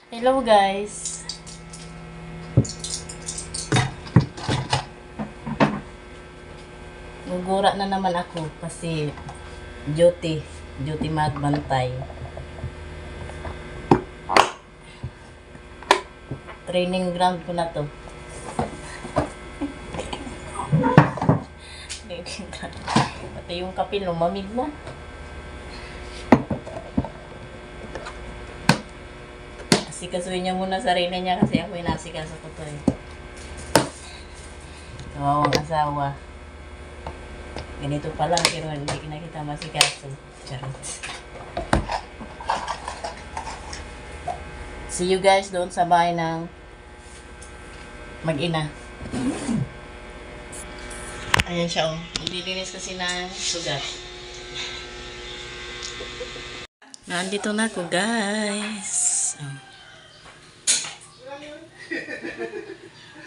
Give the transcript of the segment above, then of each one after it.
Hello guys. Gugura na naman ako kasi duty magbantay. Training ground ko na to. Pati yung kape lumamig na. Asikasuhin niya muna sarili niya kasi ako inasikaso ko to eh. Kawawang asawa. Ganito pa lang pero hindi na kita masikaso. Charot. See you guys doon sa bahay ng mag-ina. Ayan siya oh. Nililinis kasi na sugat. Nandito na ako guys. Oh.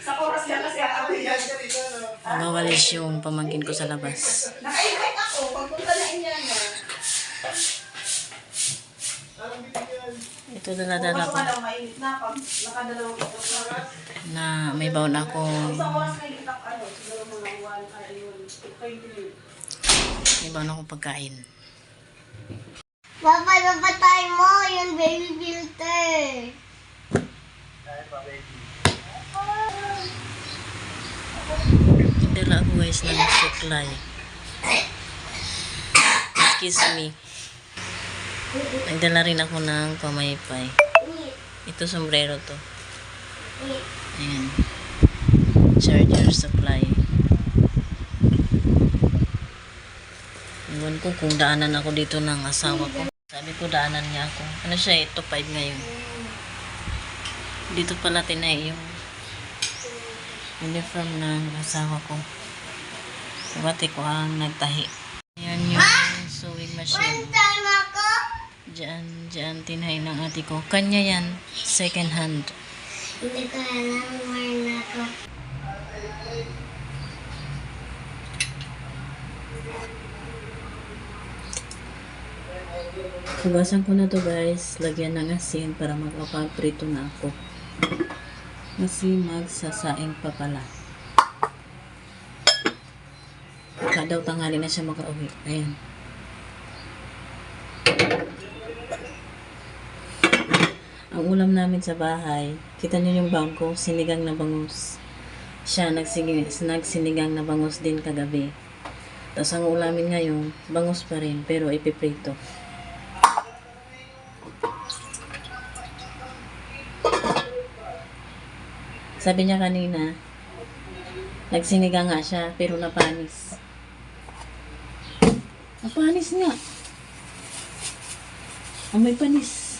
Sa oras yan kasi ako yan. Mawalis yung pamangkin ko sa labas. Nakaibig ako. Pagpunta na inyan na. Ito dala-dala ko. Pasok mainit na. Pag nakadalawang itok na. Na may baon ako. Isang oras na itak ano. Siguro mga 1 ay 20. May baon akong pagkain. Papa, napatay mo yung baby filter. Dala ako guys ng suklay. Excuse me. Nagdala rin ako ng pamaypay. Ito sombrero to. Ayan. Charger supply. Iwan ko kung daanan ako dito ng asawa ko. Sabi ko daanan niya ako. Ano siya, ito 5 ngayon. Dito pala tinay yung uniform ng asawa ko. Sabati ko ang nagtahi. Ayan yung sewing machine. Time ako. Diyan tinay ng ate ko. Kanya yan, second hand. Hindi ko alam where na ako. Hugasan ko na to guys. Lagyan ng asin para magpapagprito na ako. Kasi magsasaing pa pala. Baka daw tanghali na siya makauwi. Ayan. Ang ulam namin sa bahay, kita niyo yung bangko, sinigang na bangus. Siya nagsinigang na bangus din kagabi. Tapos ang ulamin ngayon, bangus pa rin, pero ipiprito. Sabi niya kanina, nagsinigang nga siya, pero napanis. Napanis nga. May panis.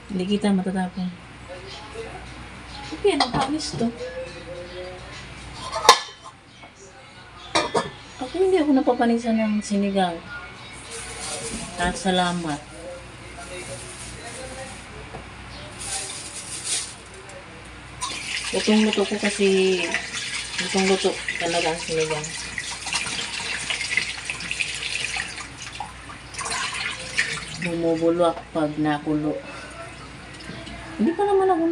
Hindi kita matatapon. Okay, napanis to. Ako hindi ako napapanisan ng sinigang. At salamat. Lutong-luto ko kasi lutong-luto talaga ang sinigang. Bumubulwak pag nakulo. Hindi pa naman ako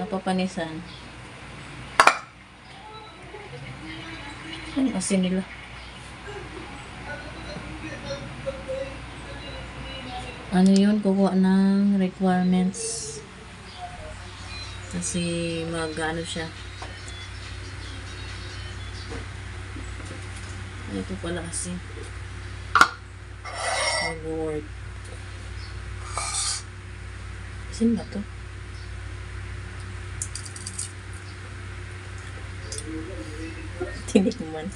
napapanisan. Ang asin nila. Ano yun? Kukuha ng requirements. Kasi mag-ano siya. Ito pala kasi. Mag-work. Asin ba to? Tinig man.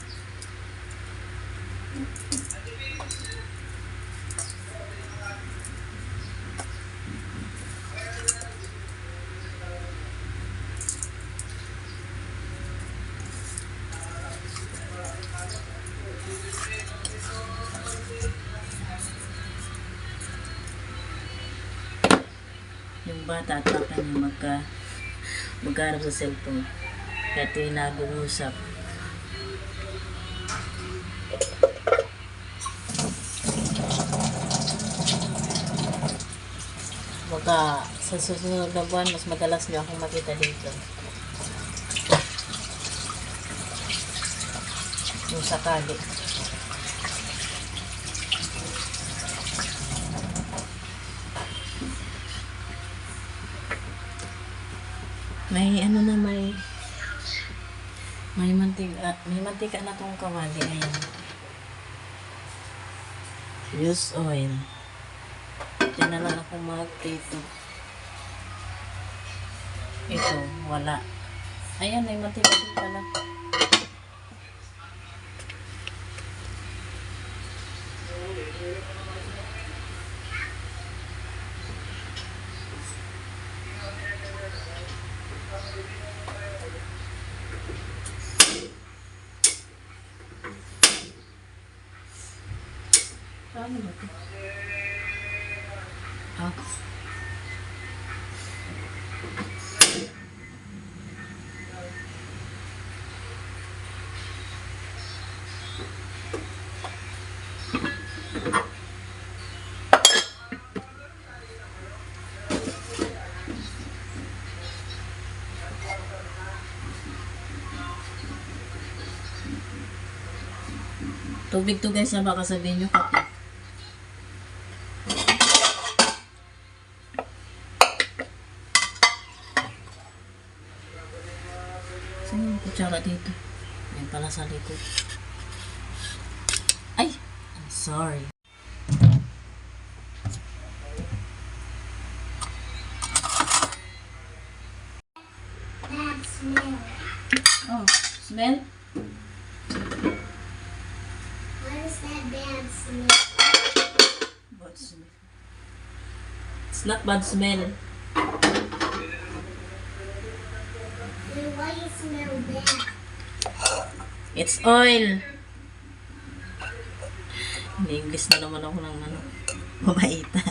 Yung bata at papa niya magkaharap sa cellphone. Kaya ito yung nag-uusap. Baka sa susunod na buwan, mas madalas niyo akong makita dito. Kung sakali. May ano na may mantika na tong kawali. Ayan. Use oil. Diyan na lang ako mag-prito. Ito, wala. Ayan, may mantika din pala. Ano ba ito? Ah. Tubig to guys, baka sabihin nyo kape. Saan yung kutsara dito? Yan pala sa likod. Ay! I'm sorry. Bad smell. Oh, smell? What is that bad smell? Bad smell. It's not bad smell. Then why you smell bad? It's oil. English na naman ako ng ano. Mamaita.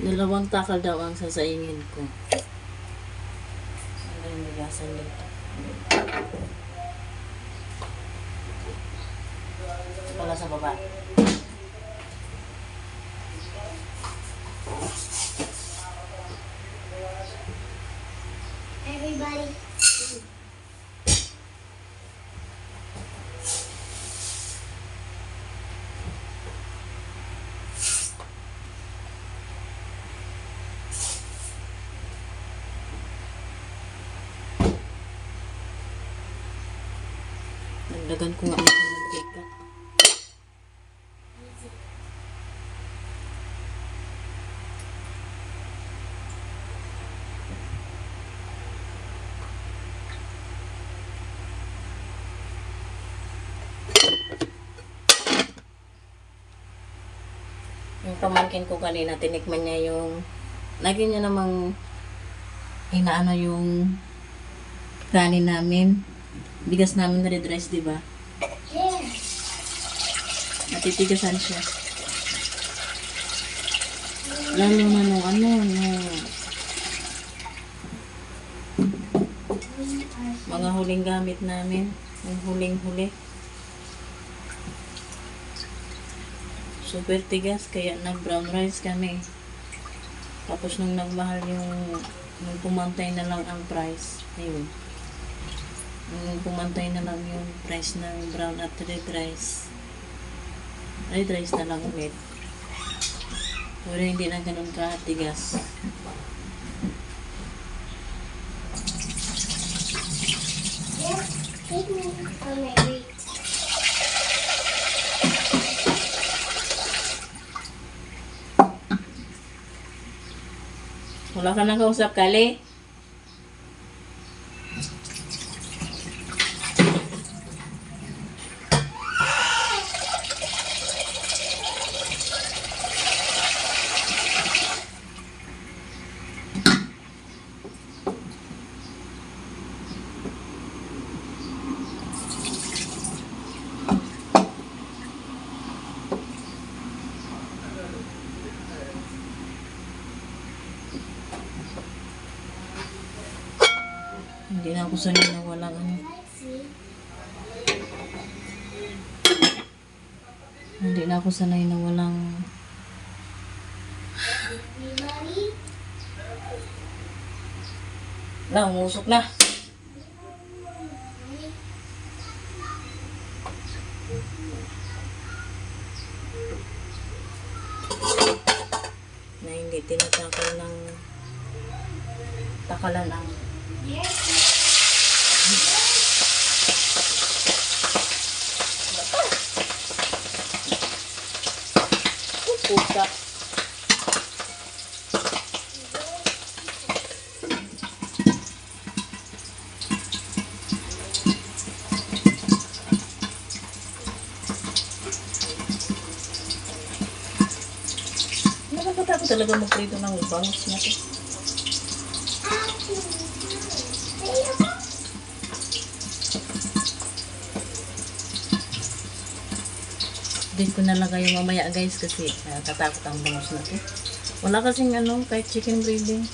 Dalawang takal daw ang sasaingin ko. Ano yung bigasan dito? Ito pala sa baba. Everybody. Nagdagan ko nga ito ng mantika. Yung pamangkin ko kanina, tinikman niya yung lagi niya namang inaano yung kanin namin. Bigas namin na red rice, di ba? Yeah. Natitigasan siya. Lalo na nung ano, mga huling gamit namin. Yung huling-huli. Super tigas, kaya nag-brown rice kami. Tapos nung nagmahal nung pumantay na lang ang price, ayun. Nung pumantay na lang yung price ng brown at red rice. Red rice na lang ulit. Pero hindi na ganun katigas. Yeah. Take me on my break. Wala ka nang kausap, Kali? ako sanay na walang ano. Hindi na ako sanay na walang na, umusok na. Na hindi tinatakal ng takalan ang puta. Nakakatakot talaga magprito ng bangus na to. Din ko nalagay yung mamaya guys kasi natatakot ang bangus na to. Wala kasing ano, kahit chicken breading.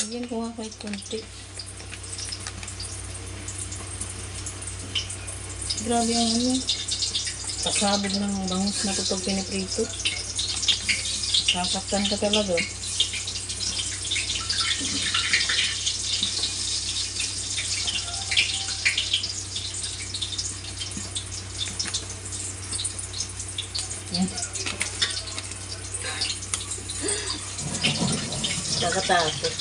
Lagyan ko nga kahit konti. Grabe ang ano. Pasabog ng bangus na to pag piniprito. Sasaktan ka talaga. Yan. Nakatakot.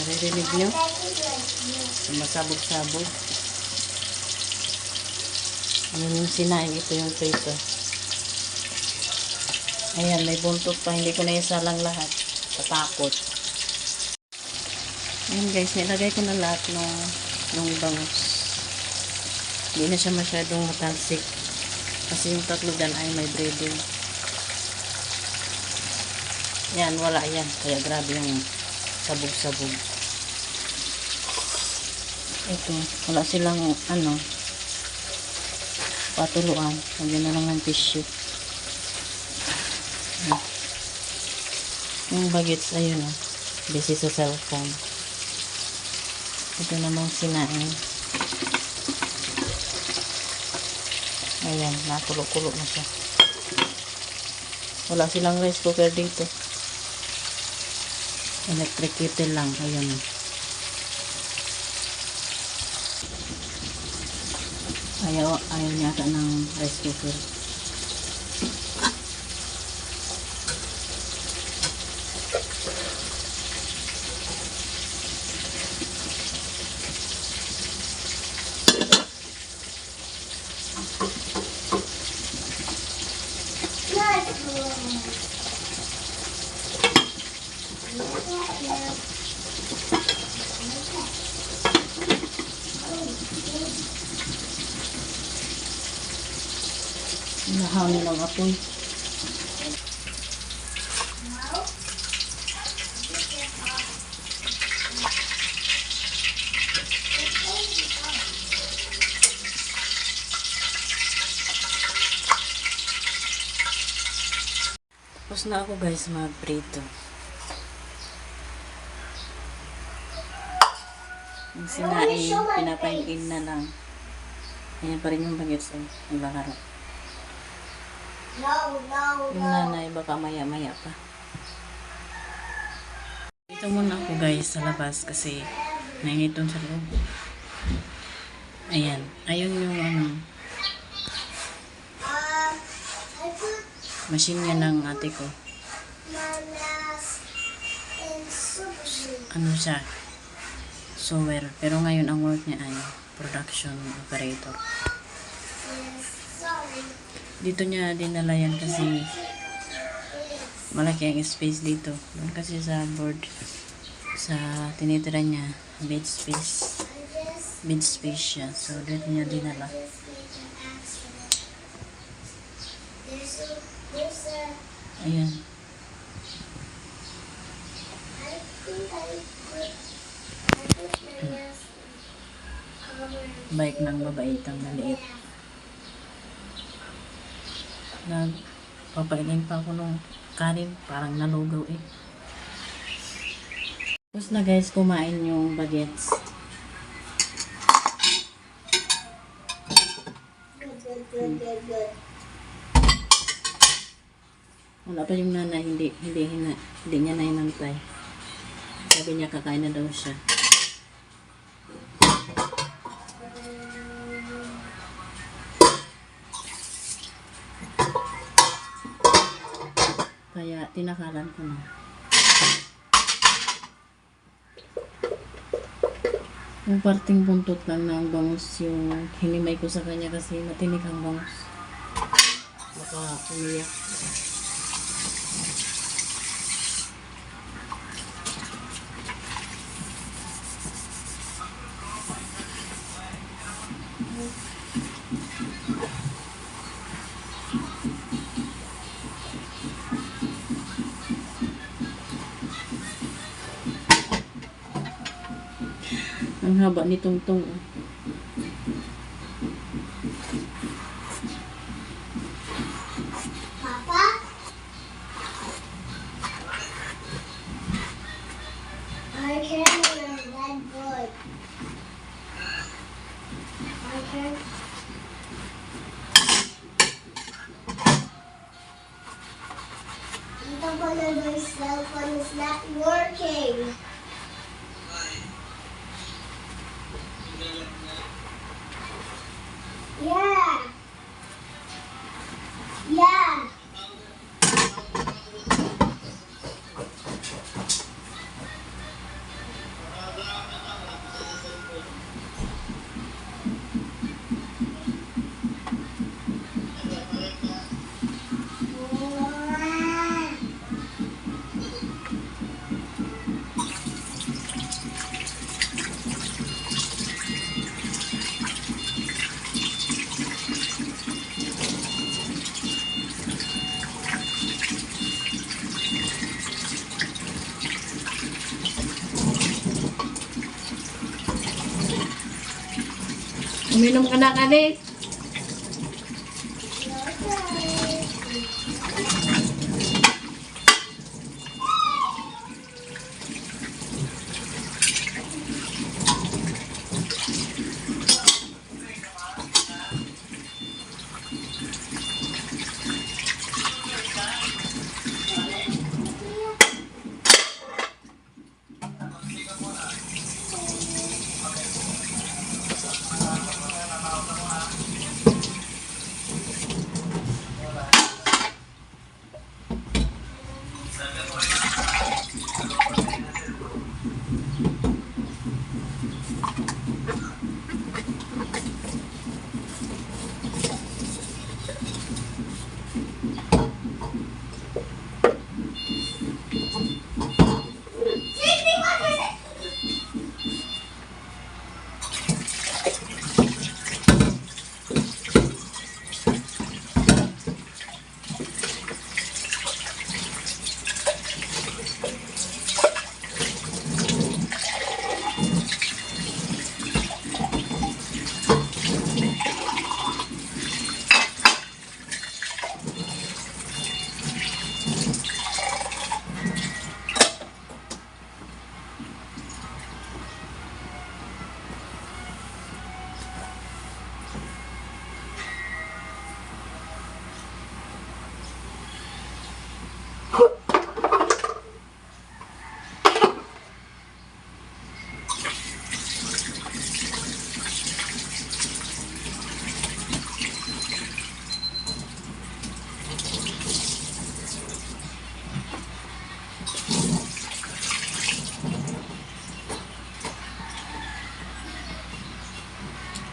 Naririnig nyo? Masabog-sabog. Ano yung sinain? Ito yung prito. Ayan, may buntot pa. Hindi ko na isalang lahat. Tatakot. Ayan guys, nilagay ko na lahat ng bangus. Hindi na siya masyadong matalsik. Kasi yung tatlo dyan ay may breading. Yan, wala yan. Kaya grabe yung sabog-sabog. Ito, wala silang ano patuluan. Lagyan na lang ng tissue. Yung bagets, ayun o. Busy sa cellphone. Ito namang sinain. Ayan, nakulo-kulo na siya. Wala silang rice cooker dito. Electric kettle lang. Ayun o. Ayaw yata ng rice cooker. Nahangin ng apoy. Tapos na ako guys magprito. Yung sinain, pinapain na lang. Ayan pa rin yung bagets. Iba karo. Yung nanay baka maya-maya pa. Dito muna ako guys sa labas kasi nainit doon sa loob. Ayan. Ayun yung ano machine niya ng ate ko. Ano siya? Sewer. Pero ngayon ang work niya ay production operator. Dito niya dinala yan kasi malaki ang space dito. Doon kasi sa board sa tinitira niya bed space siya. So dito niya dinala. Ayan. I think I put my nails cover. Bike ng babaitang maliit. Papainin pa ako nung kanin. Parang nalugaw eh. Tapos na guys, kumain yung bagets. Good. Wala pa yung nanay, hindi niya nainantay. Sabi niya kakain na daw siya. Kaya tinakalan ko na. Yung parting buntot lang ng bangus yung hinimay ko sa kanya kasi matinik ang bangus. Baka umiyak. Ang haba ni Tungtong. Papa? I can wear red boy. I can. Ito ko na my cell phone is not working. Yeah. Yeah. Uminom ka na, Kalis.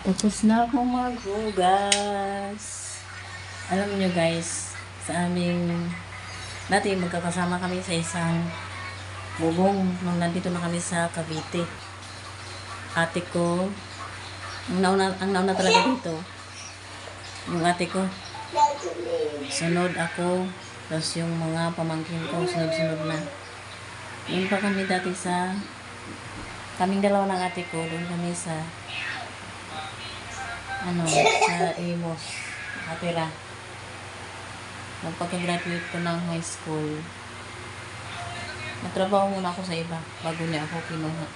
Tapos na akong maghugas. Alam niyo guys, sa aming dati magkakasama kami sa isang bubong nung nandito na kami sa Cavite. Ate ko, ang nauna talaga dito. Yung ate ko. Sunod ako, Tapos yung mga pamangkin ko, sunod-sunod na. Doon pa kami dati sa, kaming dalawa ng ate ko, doon kami sa, sa Imos, nakatira. Nung pagka-graduate ko ng high school, nagtrabaho muna ako sa iba, bago niya ako kinuha.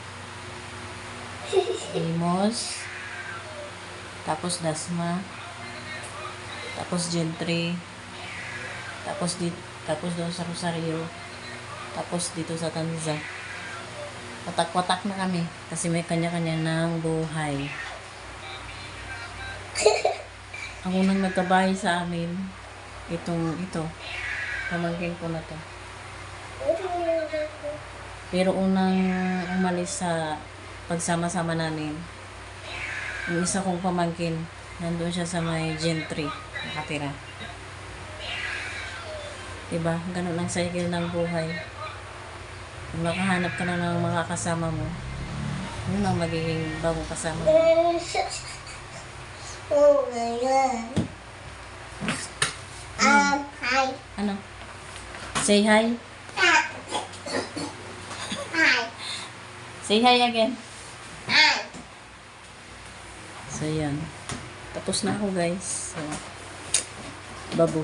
Imos, tapos Dasma, tapos Gentry, tapos doon sa Rosario, tapos dito sa Tanza. Watak-watak na kami kasi may kanya-kanya ng buhay. Ang unang nagkabahay sa amin, ito, pamangkin ko na to. Pero unang umalis sa pagsama-sama namin, yung isa kong pamangkin, nandun siya sa may Gentry, nakatira. Diba? Ganun ang cycle ng buhay. Kung makahanap ka na ng mga kasama mo, yun ang magiging bagong kasama mo. Oh my God. Hi. Ano? Say hi. Hi. Say hi again. Hi. So, yan. Tapos na ako, guys. So, babu.